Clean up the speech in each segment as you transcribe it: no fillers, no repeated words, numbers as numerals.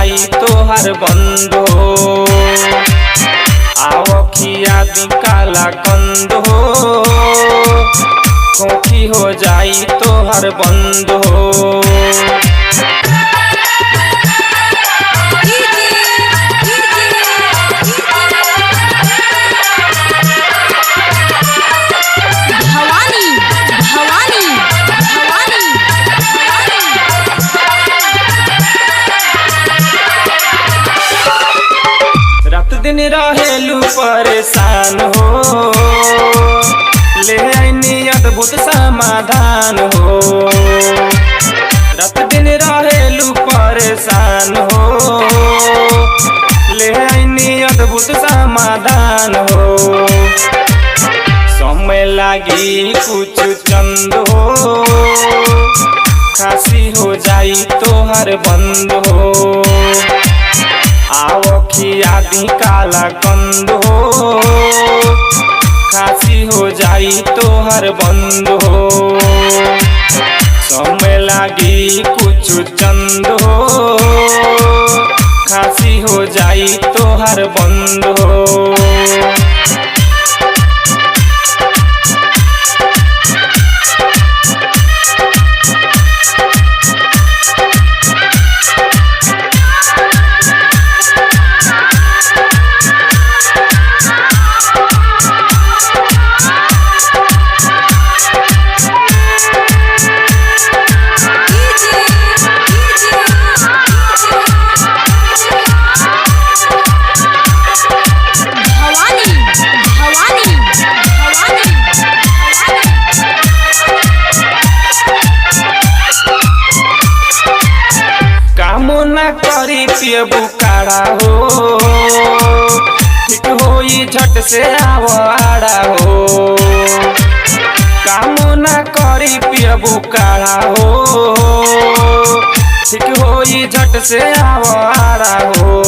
जाई तोहर बंद हो। आवखिया दी काला कंद हो, खोखी हो जाई तोहर बंद हो। दिन रहेलू परेशान हो, ले आईनी अद्भुत समाधान हो। रात दिन रहेलू परेशान हो, ले आईनी अद्भुत समाधान हो। समय लागी कुछ चंद हो, खासी हो जाई तोहर बंद हो। आवखिया दी काला कंद हो, खासी हो जाई तोहर बंद हो। समय लागी कुछ चंद हो, खासी हो जाई तोहर बंद हो। ना करी पियबू काढ़ा हो, ठीक होई झट से आवाड़ा हो। काम ना करी पियबू काढ़ा हो, ठीक होई झट से आवाड़ा हो।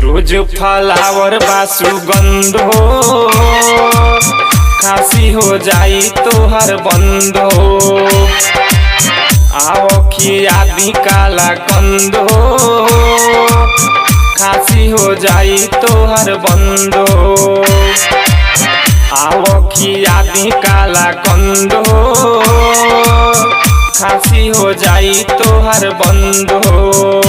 रोज फलावर बासु गंध हो, खासी हो जाई तोहर बंद हो। आवखिया दी काला कंद हो, खासी हो जाई तोहर बंद हो। आवखिया दी काला कंद हो, खासी हो जाई तोहर बंद हो।